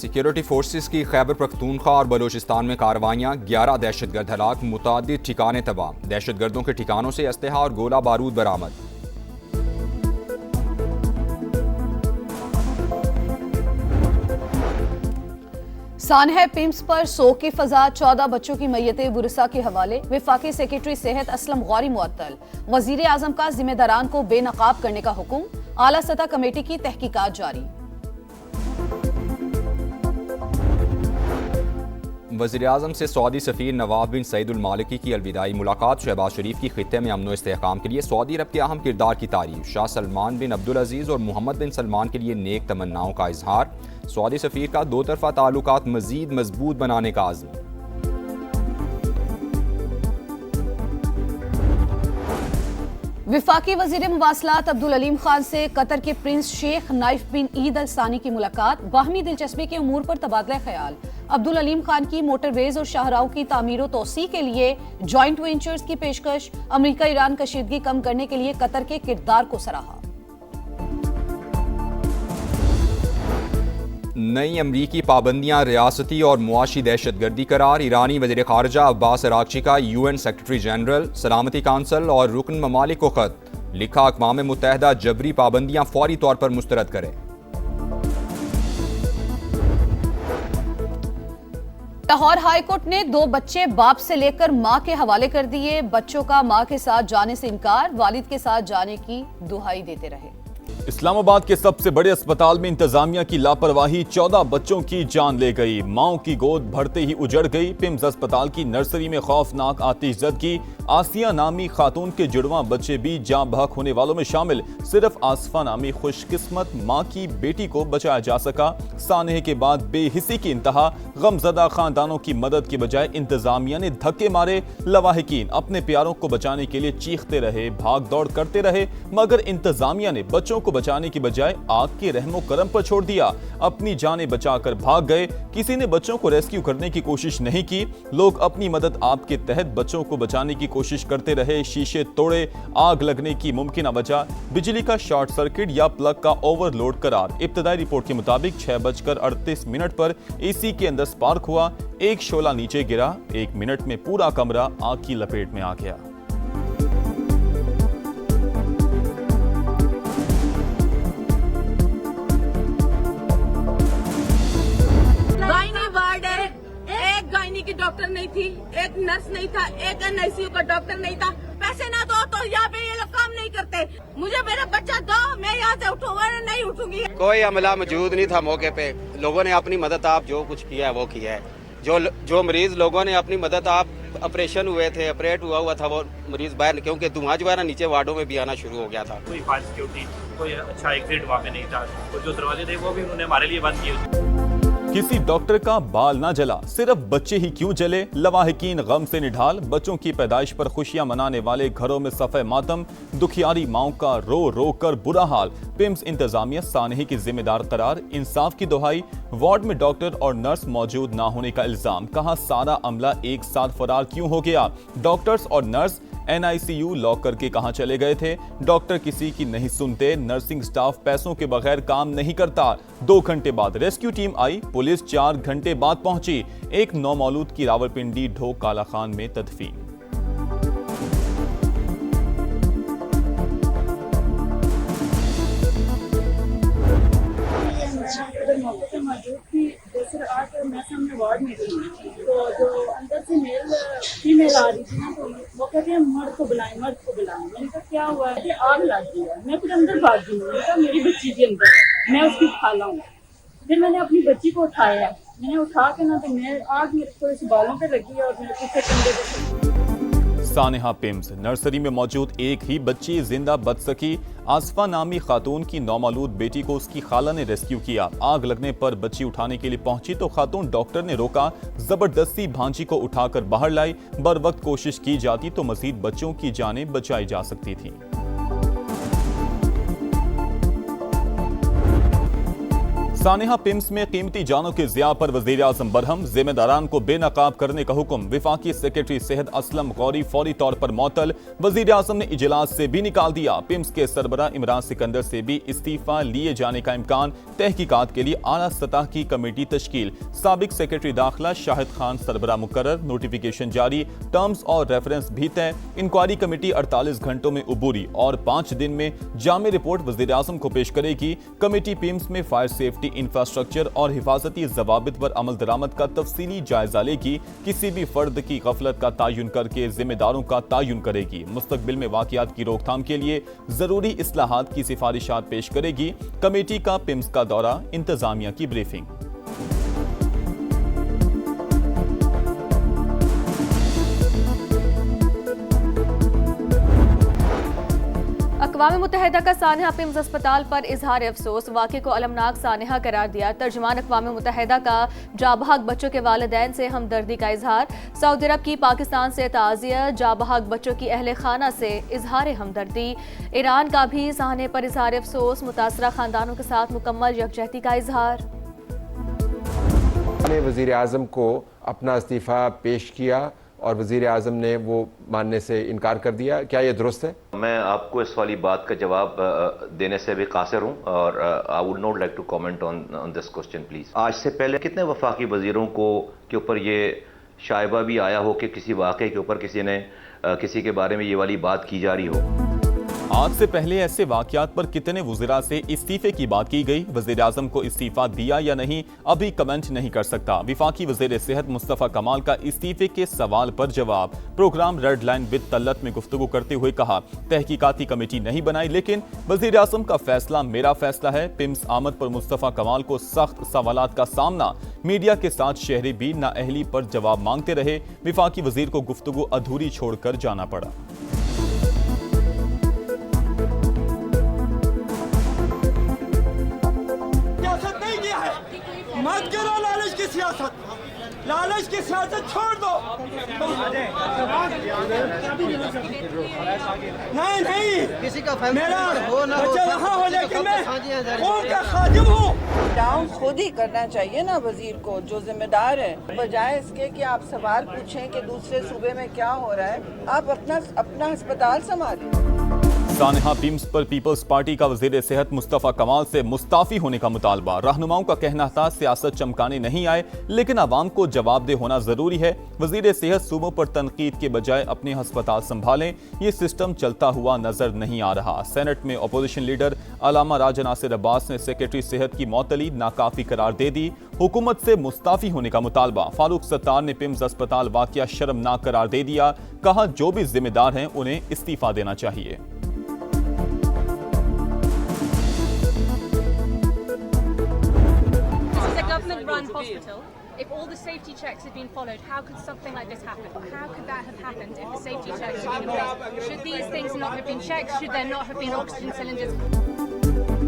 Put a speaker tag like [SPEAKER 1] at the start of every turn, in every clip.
[SPEAKER 1] Security forces की खैबर पख्तूनख्वा और बलूचिस्तान में कार्रवाइयाँ, 11 दहशतगर्द हलाक, मुतादिद ठिकाने तबाह। दहशतगर्दों के ठिकानों से असलहा और गोला बारूद बरामद।
[SPEAKER 2] सानह पिम्स पर सोग की फजा, 14 बच्चों की मैयतें बुरसा के हवाले। वफाकी सेक्रेटरी सेहत असलम गौरी मुअत्तल। वजीर आजम का जिम्मेदारान को बेनकाब करने का हुक्म। आला सतह कमेटी की तहकीकात जारी।
[SPEAKER 1] वज़ीर आज़म से सऊदी सफ़ीर नवाफ बिन सईद अल मालिकी की अलविदाई मुलाकात। शहबाज शरीफ की खित्ते में अमन व इस्तेहकाम के लिए सऊदी अरब के अहम किरदार की तारीफ। शाह सलमान बिन अब्दुल अजीज़ और मोहम्मद बिन सलमान के लिए नेक तमन्नाओं का इजहार। सऊदी सफ़ीर का दो तरफ़ा ताल्लुकात मज़ीद मजबूत बनाने का आज़म।
[SPEAKER 2] विफाकी वजीर मुवासलात अब्दुल अलीम खान से कतर के प्रिंस शेख नाइफ बिन ईद अल सानी की मुलाकात। बाहमी दिलचस्पी के उमूर पर तबादला ख्याल। अब्दुल अलीम खान की मोटरवेज और शाहराहों की तामीर और तोसी के लिए जॉइंट वेंचर्स की पेशकश। अमेरिका ईरान कशीदगी कम करने के लिए कतर के किरदार को सराहा।
[SPEAKER 1] नई अमरीकी पाबंदियां रियासती और मुआशी दहशतगर्दी करार। ईरानी वज़ीर ख़ारजा अब्बास अरागची का UN सेक्रेटरी जनरल, सलामती काउंसिल और रुकन ममालिक को खत लिखा। अक़वाम मुत्तहिदा जबरी पाबंदियां फौरी तौर पर मुस्तरद करे।
[SPEAKER 2] लाहौर हाई कोर्ट ने 2 बच्चे बाप से लेकर मां के हवाले कर दिए। बच्चों का मां के साथ जाने से इनकार, वालिद के साथ जाने की दुहाई देते रहे।
[SPEAKER 3] इस्लामाबाद के सबसे बड़े अस्पताल में इंतजामिया की लापरवाही, 14 बच्चों की जान ले गई। माओ की गोद भरते ही उजड़ गई। पिम्स अस्पताल की नर्सरी में खौफनाक आतिशज़दगी। आसिया नामी खातून के जुड़वां बच्चे भी जान बहक होने वालों में शामिल। सिर्फ आसफा नामी खुशकिस्मत माँ की बेटी को बचाया जा सका। सानहे के बाद बेहिसी की इंतहा। गमजदा खानदानों की मदद के बजाय इंतजामिया ने धक्के मारे। लवाहिकीन अपने प्यारों को बचाने के लिए चीखते रहे, भाग दौड़ करते रहे, मगर इंतजामिया ने बच्चों को बचाने की बजाय आग के रहमो करम पर छोड़ दिया। अपनी जानें बचाकर भाग गए। किसी ने बच्चों को रेस्क्यू करने की कोशिश नहीं की। लोग अपनी मदद आप के तहत बच्चों को बचाने की कोशिश करते रहे। शीशे तोड़े। आग लगने की मुमकिन वजह बिजली का शॉर्ट सर्किट या प्लग का ओवरलोड करार। इब्तदाई रिपोर्ट के मुताबिक 6:38 पर AC के अंदर स्पार्क हुआ। एक शोला नीचे गिरा। 1 मिनट में पूरा कमरा आग की लपेट में आ गया।
[SPEAKER 4] की डॉक्टर नहीं थी, एक नर्स नहीं था, एक NICU का डॉक्टर नहीं था। पैसे ना दो तो यहाँ पे ये लोग काम नहीं करते। मुझे मेरा बच्चा दो, मैं यहाँ से उठूंगा नहीं उठूंगी।
[SPEAKER 5] कोई अमला मौजूद नहीं था मौके पे। लोगों ने अपनी मदद, आप जो कुछ किया है वो किया है। जो मरीज लोगों ने अपनी मदद, आप ऑपरेशन हुए थे, ऑपरेट हुआ था वो मरीज बाहर, क्योंकि धुआं जो है ना नीचे वार्डों में भी आना शुरू हो गया था।
[SPEAKER 6] कोई फायर सिक्योरिटी, कोई अच्छा एग्जिट वहाँ पे नहीं था। और जो दरवाजे थे वो भी उन्होंने हमारे लिए बंद किए।
[SPEAKER 3] किसी डॉक्टर का बाल ना जला, सिर्फ बच्चे ही क्यों जले। लवाहिकीन गम से निढाल। बच्चों की पैदाइश पर खुशियां मनाने वाले घरों में सफ़े मातम। दुखियारी माओं का रो रो कर बुरा हाल। पिम्स इंतजामिया सानही की जिम्मेदार करार। इंसाफ की दुहाई। वार्ड में डॉक्टर और नर्स मौजूद ना होने का इल्जाम। कहा सारा अमला एक साथ फरार क्यों हो गया। डॉक्टर्स और नर्स NICU लॉक करके कहां चले गए थे। डॉक्टर किसी की नहीं सुनते। नर्सिंग स्टाफ पैसों के बगैर काम नहीं करता। 2 घंटे बाद रेस्क्यू टीम आई। पुलिस 4 घंटे बाद पहुंची। एक नौमौलूद की रावलपिंडी ढोक काला खान में तदफीन।
[SPEAKER 7] तो जो अंदर से फीमेल आ रही थी ना, तो वो कहते हैं मर्द को बुलाएं, मर्द को बुलाएं। मैंने कहा क्या हुआ है? आग लग गई है। मैं फिर अंदर भाग गई। मैंने कहा मेरी बच्ची के अंदर है, मैं उसकी खाला हूँ। फिर मैंने अपनी बच्ची को उठाया। मैंने उठा के ना, तो मैं आग मेरे थोड़े से बालों पे लगी और मेरे पीछे कंधे पे।
[SPEAKER 3] सानेहा पिम्स नर्सरी में मौजूद एक ही बच्ची जिंदा बच सकी। आसफा नामी खातून की नौमौलूद बेटी को उसकी खाला ने रेस्क्यू किया। आग लगने पर बच्ची उठाने के लिए पहुंची तो खातून डॉक्टर ने रोका। जबरदस्ती भांजी को उठाकर बाहर लाई। बर वक्त कोशिश की जाती तो मजीद बच्चों की जानें बचाई जा सकती थी। सानेहा पिम्स में कीमती जानों के ज़िया पर वज़ीर आज़म बरहम, जिम्मेदारान को बेनकाब करने का हुक्म। विफाकी सेक्रेटरी सेहत असलम गौरी फौरी तौर पर मअतल। वज़ीर आज़म ने इजलास से भी निकाल दिया। पिम्स के सरबरा इमरान सिकंदर से भी इस्तीफा लिए जाने का इम्कान। तहकीकात के लिए आला सतह की कमेटी तश्कील। साबिक सेक्रेटरी दाखिला शाहिद खान सरबरा मुकर्रर। नोटिफिकेशन जारी, टर्म्स और रेफरेंस भी तय। इंक्वायरी कमेटी 48 घंटों में उबूरी और 5 दिन में जामे रिपोर्ट वज़ीर आज़म को पेश करेगी। कमेटी पिम्स में फायर सेफ्टी, इंफ्रास्ट्रक्चर और हिफाजती जवाबित पर अमल दरामद का तफसीली जायजा लेगी। किसी भी फर्द की गफलत का तयन करके जिम्मेदारों का तयन करेगी। मुस्तकबिल में वाक़यात की रोकथाम के लिए जरूरी इस्लाहात की सिफारिशात पेश करेगी। कमेटी का पिम्स का दौरा, इंतजामिया की ब्रीफिंग।
[SPEAKER 8] अक़वाम मुत्तहिदा का सानेहा पिम्स अस्पताल पर इजहार अफसोस। वाक़े को अलमनाक सानेहा करार दिया। तर्जुमान अक़वाम मुत्तहिदा का जाबहक बच्चों के वालिदैन से हमदर्दी का इजहार। सऊदी अरब की पाकिस्तान से ताज़ियत, जाबहक बच्चों की अहले खाना से इजहार हमदर्दी। ईरान का भी साने पर इजहार अफसोस। मुतासरा खानदानों के साथ मुकम्मल यकजहती का इजहार।
[SPEAKER 9] वज़ीर आज़म को अपना इस्तीफ़ा पेश किया और वज़ीर आज़म ने वो मानने से इनकार कर दिया, क्या ये दुरुस्त है?
[SPEAKER 10] मैं आपको इस वाली बात का जवाब देने से भी कासिर हूँ और I would not like to comment on this question please. आज से पहले कितने वफाकी वज़ीरों के ऊपर ये शायबा भी आया हो कि किसी वाक़े के ऊपर किसी के बारे में ये वाली बात की जा रही हो।
[SPEAKER 3] आज से पहले ऐसे वाकयात पर कितने वज़ीरा से इस्तीफे की बात की गई। वज़ीर आज़म को इस्तीफा दिया या नहीं अभी कमेंट नहीं कर सकता। विफाकी वज़ीर सेहत मुस्तफ़ा कमाल का इस्तीफे के सवाल पर जवाब। प्रोग्राम रेड लाइन विद तल्लत में गुफ्तगू करते हुए कहा, तहकीकाती कमेटी नहीं बनाई लेकिन वज़ीर आज़म का फैसला मेरा फैसला है। पिम्स आमद पर मुस्तफ़ा कमाल को सख्त सवालात का सामना। मीडिया के साथ शहरी भी नाअहली पर जवाब मांगते रहे। विफाकी वज़ीर को गुफ्तगू अधूरी छोड़कर जाना पड़ा।
[SPEAKER 11] मत करो लालच की सियासत, लालच की सियासत छोड़ दो। नहीं किसी का मेरा बच्चा वहाँ हो लेकिन मैं कौम का खादिम हूँ।
[SPEAKER 12] डाउन खुद ही करना चाहिए ना वजीर को, जो जिम्मेदार है, बजाय इसके कि आप सवाल पूछें कि दूसरे सूबे में क्या हो रहा है। आप अपना अस्पताल संभालें।
[SPEAKER 3] सानेहा पिम्स पर पीपल्स पार्टी का वज़ीर सेहत मुस्तफ़ा कमाल से मुस्ताफ़ी होने का मुतालबा। रहनुमाओं का कहना था सियासत चमकाने नहीं आए लेकिन आवाम को जवाबदेह होना जरूरी है। वज़ीर सेहत सूबों पर तनकीद के बजाय अपने अस्पताल संभालें, ये सिस्टम चलता हुआ नजर नहीं आ रहा। सेनेट में अपोजिशन लीडर अलामा राजा नासिर अब्बास ने सेक्रेटरी सेहत की मअतली नाकाफी करार दे दी। हुकूमत से मुस्ताफ़ी होने का मुतालबा। फारूक सत्तार ने पिम्स अस्पताल वाक़या शर्मनाक करार दे दिया। कहा जो भी जिम्मेदार हैं उन्हें इस्तीफा देना चाहिए।
[SPEAKER 13] Run hospital. If all the safety checks had been followed, how could something like this happen? How could that have happened if the safety checks had been in place? Should these things not have been checked? Should there not have been oxygen cylinders?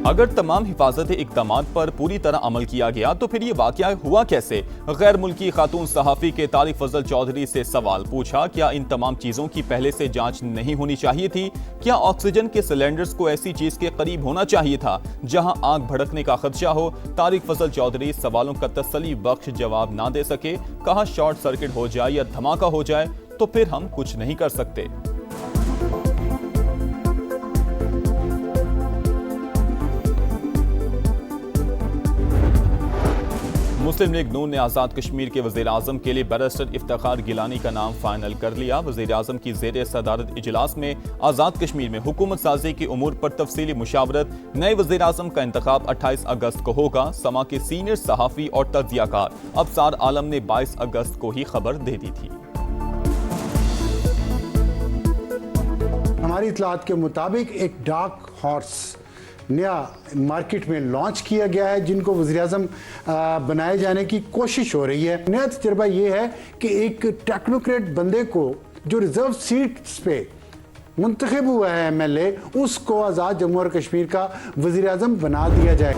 [SPEAKER 3] अगर तमाम हिफाजती इक़दामात पर पूरी तरह अमल किया गया तो फिर ये वाक़या हुआ कैसे? गैर मुल्की खातून सहाफ़ी के तारिक फजल चौधरी से सवाल पूछा, क्या इन तमाम चीज़ों की पहले से जांच नहीं होनी चाहिए थी? क्या ऑक्सीजन के सिलेंडर्स को ऐसी चीज़ के करीब होना चाहिए था जहां आग भड़कने का खदशा हो? तारिक फजल चौधरी सवालों का तसल्ली बख्श जवाब ना दे सके। कहा शॉर्ट सर्किट हो जाए या धमाका हो जाए तो फिर हम कुछ नहीं कर सकते। मुस्लिम लीग नून ने आज़ाद कश्मीर के वज़ीर आज़म के लिए बैरिस्टर इफ्तिखार गिलानी का नाम फाइनल कर लिया। वज़ीर आज़म की ज़ेर सदारत इजलास में आज़ाद कश्मीर में हुकूमत साजी की उमूर पर तफसीली मुशावरत। नए वज़ीर आज़म का इंतखाब 28 अगस्त को होगा। समा के सीनियर सहाफ़ी और तज्ज़ियाकार अबसार आलम ने 22 अगस्त को ही खबर दे दी थी।
[SPEAKER 14] हमारी इतलात के मुताबिक एक डार्क हॉर्स नया मार्केट में लॉन्च किया गया है जिनको वज़ीर आज़म बनाए जाने की कोशिश हो रही है। नया तजर्बा ये है कि एक टेक्नोक्रेट बंदे को जो रिजर्व सीट्स पे मुंतखब हुआ है MLA, उसको आज़ाद जम्मू और कश्मीर का वज़ीर आज़म बना दिया जाए।